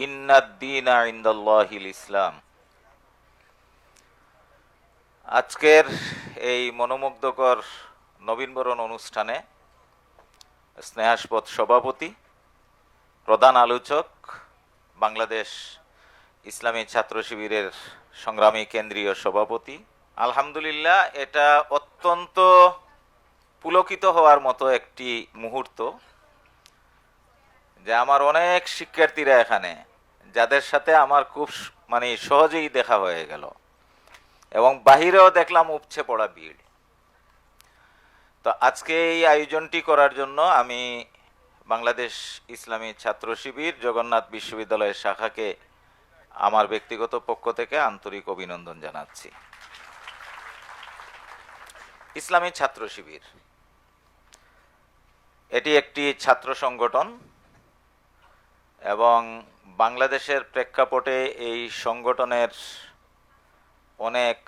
ইন্নাদ-দীনা ইনদাল্লাহিল ইসলাম। আজকের এই মনোমুগ্ধকর নবীনবরণ অনুষ্ঠানে স্নেহাস্পদ সভাপতি, প্রধান আলোচক, বাংলাদেশ ইসলামী ছাত্র শিবিরের সংগ্রামী কেন্দ্রীয় সভাপতি। আলহামদুলিল্লাহ, এটা অত্যন্ত পুলকিত হওয়ার মতো একটি মুহূর্ত যে আমার অনেক শিক্ষার্থীরা এখানে, যাদের সাথে আমার খুব সহজেই দেখা হয়ে গেল এবং বাহিরেও দেখলাম উপচে পড়া ভিড়। তো আজকে এই আয়োজনটি করার জন্য আমি বাংলাদেশ ইসলামী ছাত্র শিবির জগন্নাথ বিশ্ববিদ্যালয়ের শাখাকে আমার ব্যক্তিগত পক্ষ থেকে আন্তরিক অভিনন্দন জানাচ্ছি। ইসলামী ছাত্র শিবির এটি একটি ছাত্র সংগঠন এবং বাংলাদেশের প্রেক্ষাপটে এই সংগঠনের অনেক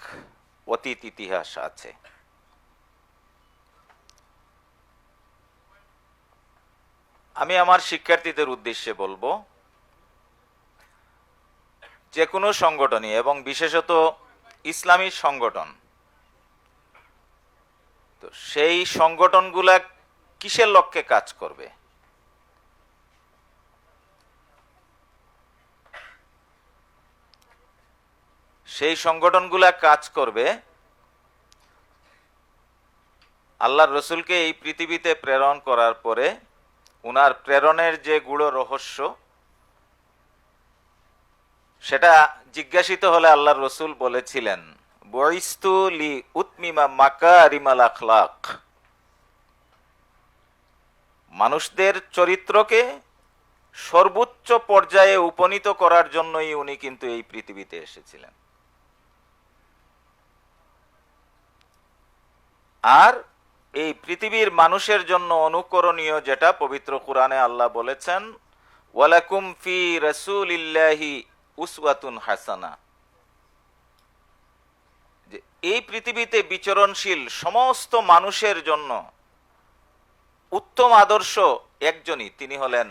অতীত ইতিহাস আছে। আমি আমার শিক্ষার্থীদের উদ্দেশ্যে বলবো, যে কোনো সংগঠনই এবং বিশেষত ইসলামী সংগঠন, তো সেই সংগঠনগুলা কিসের লক্ষ্যে কাজ করবে? সেই সংগঠনগুলা কাজ করবে আল্লাহর রসুলকে এই পৃথিবীতে প্রেরণ করার পরে উনার প্রেরণের যে গূঢ় রহস্য, সেটা জিজ্ঞাসিত হলে আল্লাহর রসুল বলেছিলেন, বুইস্তু লি উতমিমা মাকারিমাল আখলাক। মানুষদের চরিত্রকে সর্বোচ্চ পর্যায়ে উপনীত করার জন্যই উনি কিন্তু এই পৃথিবীতে এসেছিলেন। আর এই পৃথিবীর মানুষের জন্য অনুকরণীয় যেটা পবিত্র কোরআনে আল্লাহ বলেছেন, ওয়ালাকুম ফি রাসূলিল্লাহি উসওয়াতুন হাসানা, যে এই পৃথিবীতে বিচরণশীল সমস্ত মানুষের জন্য উত্তম আদর্শ একজনই, তিনি হলেন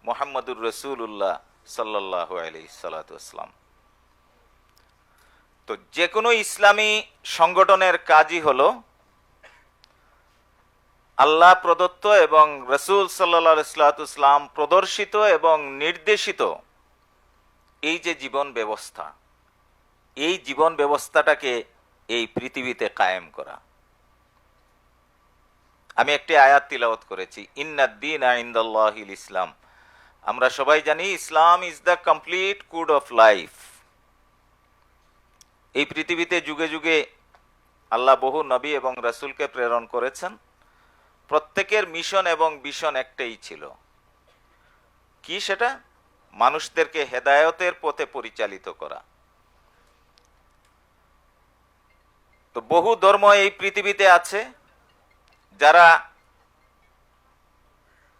মুহাম্মদুর রাসূলুল্লাহ সাল্লাল্লাহু আলাইহি সাল্লাম। তো যে কোনো ইসলামী সংগঠনের কাজই হলো আল্লাহ প্রদত্ত এবং রাসূল সাল্লাল্লাহু আলাইহি সাল্লাম প্রদর্শিত এবং নির্দেশিত এই যে জীবন ব্যবস্থা, এই জীবন ব্যবস্থাটাকে এই পৃথিবীতে কায়েম করা। আমি একটি আয়াত তিলাওয়াত করেছি, ইন্নাদ-দীনা ইনদাল্লাহিল ইসলাম। আমরা সবাই জানি Islam is the complete code of life. এই পৃথিবীতে যুগে যুগে আল্লাহ বহু নবী এবং রাসূলকে প্রেরণ করেছেন। প্রত্যেকের মিশন এবং ভিশন একটাই ছিল, কি সেটা? মানুষদেরকে হেদায়েতের পথে পরিচালিত করা। তো বহু ধর্ম এই পৃথিবীতে আছে যারা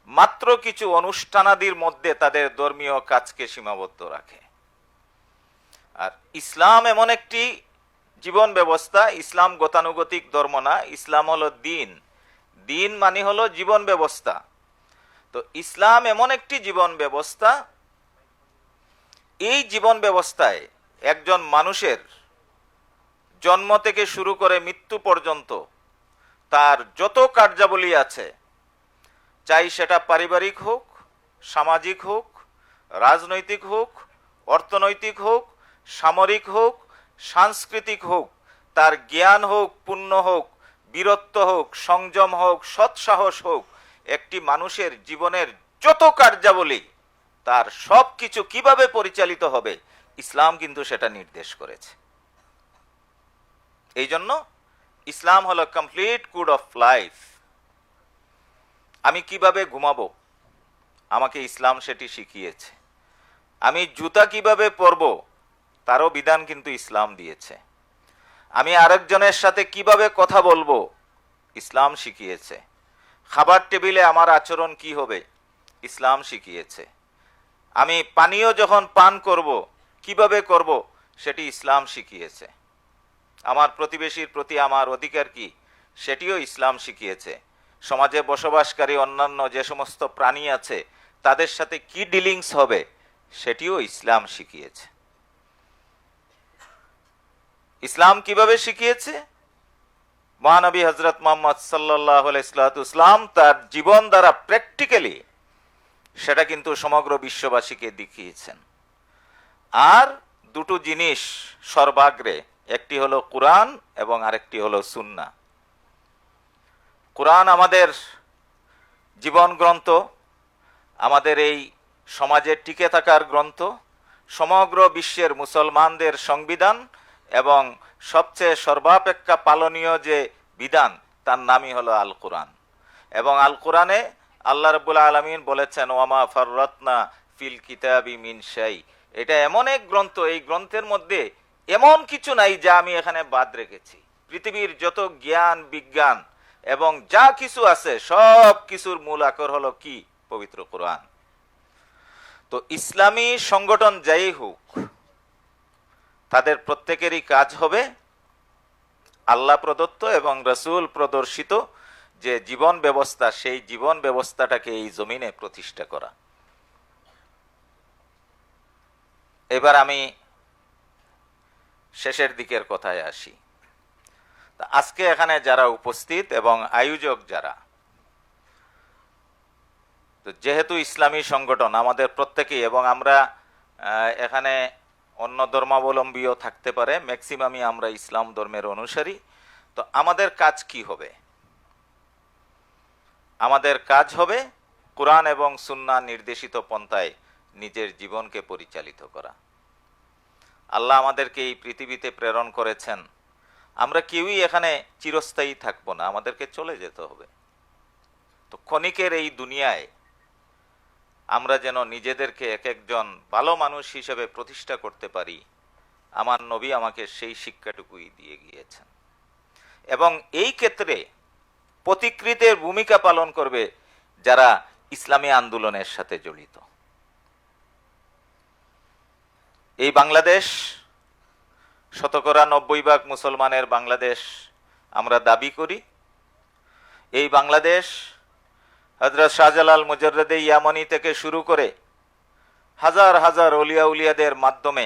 মাত্র কিছু অনুষ্ঠানাদির মধ্যে তাদের ধর্মীয় কাজকে সীমাবদ্ধ রাখে। আর ইসলাম এমন একটি জীবন ব্যবস্থা, ইসলাম গতানুগতিক ধর্ম না, ইসলাম হলো দিন। দিন মানে হলো জীবন ব্যবস্থা। তো ইসলাম এমন একটি জীবন ব্যবস্থা, এই জীবন ব্যবস্থায় একজন মানুষের জন্ম থেকে শুরু করে মৃত্যু পর্যন্ত তার যত কার্যাবলী আছে, চাই সেটা পারিবারিক হোক, সামাজিক হোক, রাজনৈতিক হোক, অর্থনৈতিক হোক, সামরিক হোক, সাংস্কৃতিক হোক, তার জ্ঞান হোক, পুণ্য হোক, বীরত্ব হোক, সংযম হোক, সৎসাহস হোক, একটি মানুষের জীবনের যত কার্যাবলী, তার সব কিছু কিভাবে পরিচালিত হবে, ইসলাম কিন্তু সেটা নির্দেশ করেছে। এই জন্য ইসলাম হলো কমপ্লিট কোড অফ লাইফ। আমি কিভাবে ঘুমাবো, আমাকে ইসলাম সেটি শিখিয়েছে। আমি জুতা কিভাবে পরবো, তারও বিধান কিন্তু ইসলাম দিয়েছে। আমি আরেকজনের সাথে কিভাবে কথা বলবো, ইসলাম শিখিয়েছে। খাবার টেবিলে আমার আচরণ কি হবে, ইসলাম শিখিয়েছে। আমি পানীয় যখন পান করব কিভাবে করব, সেটি ইসলাম শিখিয়েছে। আমার প্রতিবেশীর প্রতি আমার অধিকার কি, সেটিও ইসলাম শিখিয়েছে। সমাজে বসবাসকারী অন্যান্য যে সমস্ত প্রাণী আছে তাদের সাথে কি ডিলিংস হবে, সেটিও ইসলাম শিখিয়েছে। ইসলাম কিভাবে শিখিয়েছে? মহানবী হযরত মুহাম্মদ সাল্লাল্লাহু আলাইহি ওয়াসাল্লাম তার জীবন দ্বারা প্র্যাকটিক্যালি সেটা কিন্তু সমগ্র বিশ্ববাসীকে দেখিয়েছেন। আর দুটো জিনিস সর্বাগ্রে, একটি হলো কুরআন এবং আরেকটি হলো সুন্নাহ। কুরআন আমাদের জীবন গ্রন্থ, আমাদের এই সমাজে টিকে থাকার গ্রন্থ, সমগ্র বিশ্বের মুসলমানদের সংবিধান এবং সবচেয়ে সর্বাপেক্ষা পালনীয় যে বিধান তার নামই হলো আল কুরআন। এবং আল কুরআনে আল্লাহ রাব্বুল আলামিন বলেছেন, ওয়ামা ফাররাতনা ফিল কিতাবি মিন শাই। এটা এমন এক গ্রন্থ, এই গ্রন্থের মধ্যে এমন কিছু নাই যা আমি এখানে বাদ রেখেছি। পৃথিবীর যত জ্ঞান বিজ্ঞান এবং যা কিছু আছে সব কিছুর মূল আকর হলো কি? পবিত্র কুরআন। তো ইসলামী সংগঠন যাই হোক, তাদের প্রত্যেকেরই কাজ হবে আল্লাহ প্রদত্ত এবং রাসূল প্রদর্শিত যে জীবন ব্যবস্থা, সেই জীবন ব্যবস্থাটাকে এই জমিনে প্রতিষ্ঠা করা। এবার আমি শেষের দিকের কথায় আসি। আজকে এখানে যারা উপস্থিত এবং আয়োজক যারা, তো যেহেতু ইসলামী সংগঠন আমাদের প্রত্যেকেই, এবং আমরা এখানে অন্য ধর্মাবলম্বীও থাকতে পারে, ম্যাক্সিমামই আমরা ইসলাম ধর্মের অনুসারী। তো আমাদের কাজ কি হবে? আমাদের কাজ হবে কুরআন এবং সুন্নাহ নির্দেশিত পন্থায় নিজের জীবনকে পরিচালিত করা। আল্লাহ আমাদেরকে এই পৃথিবীতে প্রেরণ করেছেন, আমরা কেউই এখানে চিরস্থায়ী থাকবো না, আমাদেরকে চলে যেতে হবে। তো ক্ষণিকের এই দুনিয়ায় আমরা যেন নিজেদেরকে এক একজন ভালো মানুষ হিসেবে প্রতিষ্ঠা করতে পারি, আমার নবী আমাকে সেই শিক্ষাটুকুই দিয়ে গিয়েছেন। এবং এই ক্ষেত্রে পথিকৃতের ভূমিকা পালন করবে যারা ইসলামী আন্দোলনের সাথে জড়িত। এই বাংলাদেশ 90% মুসলমানের বাংলাদেশ আমরা দাবি করি। এই বাংলাদেশ হযরত শাহজালাল মুজাররদে ইয়ামানি থেকে শুরু করে হাজার হাজার ওলিয়া উলিয়াদের মাধ্যমে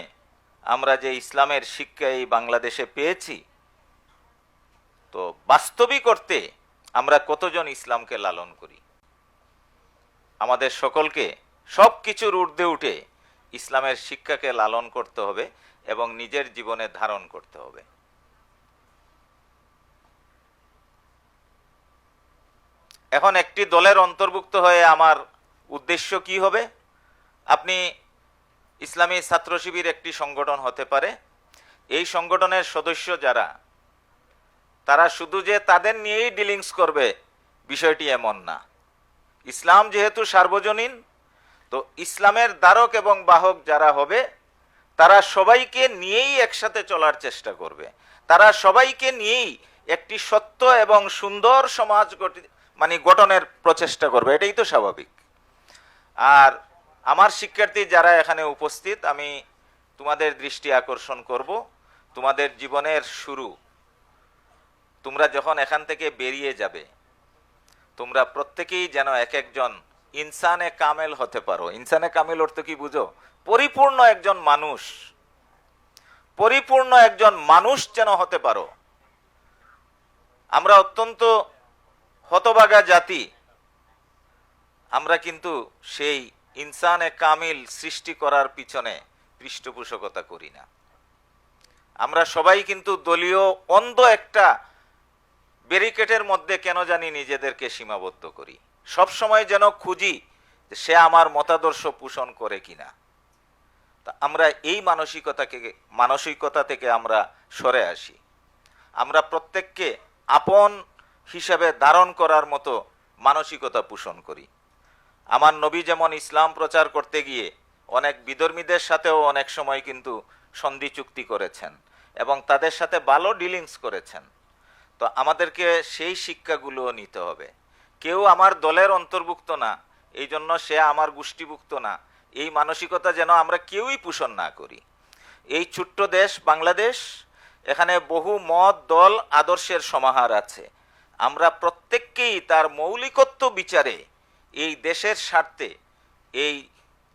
আমরা যে ইসলামের শিক্ষা এই বাংলাদেশে পেয়েছি, তো বাস্তবিক অর্থে আমরা কতজন ইসলামকে লালন করি? আমাদের সকলকে সব কিছুর ঊর্ধ্বে উঠে ইসলামের শিক্ষাকে লালন করতে হবে এবং নিজের জীবনে ধারণ করতে হবে। এখন একটি দলের অন্তর্ভুক্ত হয়ে আমার উদ্দেশ্য কি হবে? আপনি ইসলামী ছাত্র শিবির একটি সংগঠন হতে পারে। এই সংগঠনের সদস্য যারা, তারা শুধু যে তাদের নিয়েই ডিলিংস করবে বিষয়টি এমন না। ইসলাম যেহেতু সার্বজনীন, তো ইসলামের ধারক এবং বাহক যারা হবে তারা সবাইকে নিয়েই একসাথে চলার চেষ্টা করবে। তারা সবাইকে নিয়েই একটি সত্য এবং সুন্দর সমাজ গঠনের প্রচেষ্টা করবে, এটাই তো স্বাভাবিক। আর আমার শিক্ষার্থী যারা এখানে উপস্থিত, আমি তোমাদের দৃষ্টি আকর্ষণ করব, তোমাদের জীবনের শুরু, তোমরা যখন এখান থেকে বেরিয়ে যাবে, তোমরা প্রত্যেকেই যেন এক একজন ইনসানে কামেল হতে পারো। ইনসানে কামেল অর্থ কি বুঝো? পরিপূর্ণ একজন মানুষ, পরিপূর্ণ একজন মানুষ যেন হতে পারো। আমরা অত্যন্ত হতভাগা জাতি, আমরা কিন্তু সেই ইনসানে কামিল সৃষ্টি করার পিছনে পৃষ্ঠপোষকতা করি না। আমরা সবাই কিন্তু দলীয় অন্ধ একটা ব্যারিকেডের মধ্যে কেন জানি নিজেদেরকে সীমাবদ্ধ করি। সব সময় যেন খুঁজি সে আমার মতাদর্শ পোষণ করে কিনা। তা আমরা এই মানসিকতা থেকে আমরা সরে আসি। আমরা প্রত্যেককে আপন হিসাবে ধারণ করার মতো মানসিকতা পোষণ করি। আমার নবী যেমন ইসলাম প্রচার করতে গিয়ে অনেক বিধর্মীদের সাথেও অনেক সময় কিন্তু সন্ধি চুক্তি করেছেন এবং তাদের সাথে ভালো ডিলিংস করেছেন। তো আমাদেরকে সেই শিক্ষাগুলোও নিতে হবে। কেউ আমার দলের অন্তর্ভুক্ত না, এই জন্য সে আমার গোষ্ঠীভুক্ত না, এই মানসিকতা যেন আমরা কেউই পোষণ না করি। এই ছোট্ট দেশ বাংলাদেশ, এখানে বহু মত দল আদর্শের সমাহার আছে। আমরা প্রত্যেককেই তার মৌলিকত্ব বিচারে এই দেশের স্বার্থে, এই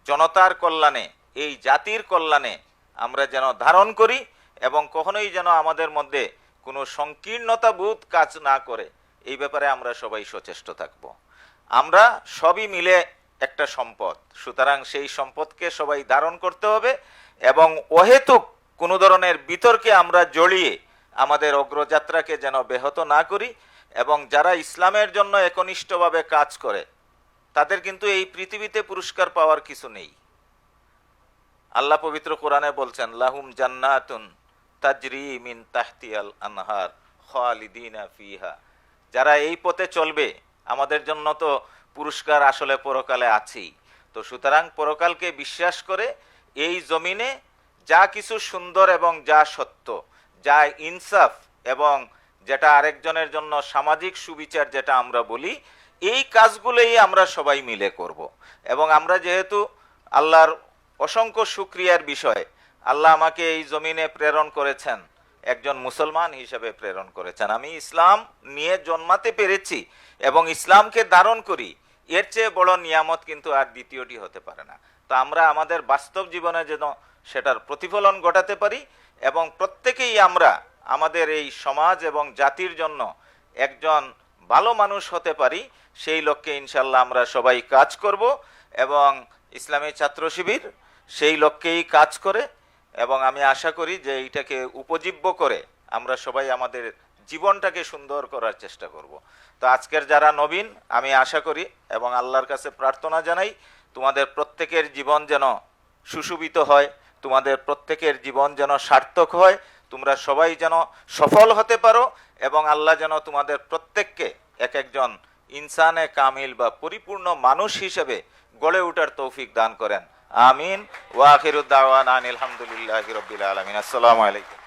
জনতার কল্যাণে এই জাতির কল্যাণে আমরা যেন ধারণ করি এবং কখনোই যেন আমাদের মধ্যে কোনো সংকীর্ণতা বোধ কাজ না করে, এই ব্যাপারে আমরা সবাই সচেষ্ট থাকব। আমরা সবই মিলে একটা সম্পদ, সুতরাং সেই সম্পদকে সবাই ধারণ করতে হবে এবং অহেতুক কোনো ধরনের বিতর্কে আমরা জড়িয়ে আমাদের অগ্রযাত্রাকে যেন ব্যাহত না করি। এবং যারা ইসলামের জন্য একনিষ্ঠভাবে কাজ করে তাদের কিন্তু এই পৃথিবীতে পুরস্কার পাওয়ার কিছু নেই। আল্লাহ পবিত্র কোরআনে বলছেন, লাহুম জান্নাতুন তাজরি মিন তাহতিয়াল আনহার খালিদিনা ফিহা। যারা এই পথে চলবে, আমাদের জন্য তো পুরস্কার আসলে পরকালে আছেই। তো সুতরাং পরকালকে বিশ্বাস করে এই জমিনে যা কিছু সুন্দর এবং যা সত্য, যা ইনসাফ এবং যেটা আরেকজনের জন্য সামাজিক সুবিচার যেটা আমরা বলি, এই কাজগুলোই আমরা সবাই মিলে করব। এবং আমরা যেহেতু আল্লাহর অসংখ্য শুকরিয়ার বিষয়, আল্লাহ আমাকে এই জমিনে প্রেরণ করেছেন, একজন মুসলমান হিসেবে প্রেরণ করেছেন। আমি ইসলাম নিয়ে জন্মাতে পেরেছি এবং ইসলামকে ধারণ করি, এর চেয়ে বড় নিয়ামত কিন্তু আর দ্বিতীয়টি হতে পারে না। তো আমরা আমাদের বাস্তব জীবনে যেন সেটার প্রতিফলন ঘটাতে পারি এবং প্রত্যেকেই আমরা আমাদের এই সমাজ এবং জাতির জন্য একজন ভালো মানুষ হতে পারি, সেই লক্ষ্যে ইনশাল্লাহ আমরা সবাই কাজ করব। এবং ইসলামী ছাত্র শিবির সেই লক্ষ্যেই কাজ করে এবং আমি আশা করি যে এইটাকে উপজীব্য করে আমরা সবাই আমাদের জীবনটাকে সুন্দর করার চেষ্টা করব। তো আজকের যারা নবীন, আমি আশা করি এবং আল্লাহর কাছে প্রার্থনা জানাই, তোমাদের প্রত্যেকের জীবন যেন সুশোভিত হয়, তোমাদের প্রত্যেকের জীবন যেন সার্থক হয়, তোমরা সবাই যেন সফল হতে পারো এবং আল্লাহ যেন তোমাদের প্রত্যেককে এক একজন ইনসানে কামিল বা পরিপূর্ণ মানুষ হিসেবে গড়ে ওঠার তৌফিক দান করেন। আমিন। ওয়া আখিরুদ দাওয়ানা আনিল হামদুলিল্লাহি রাব্বিল আলামিন। আসসালামু আলাইকুম।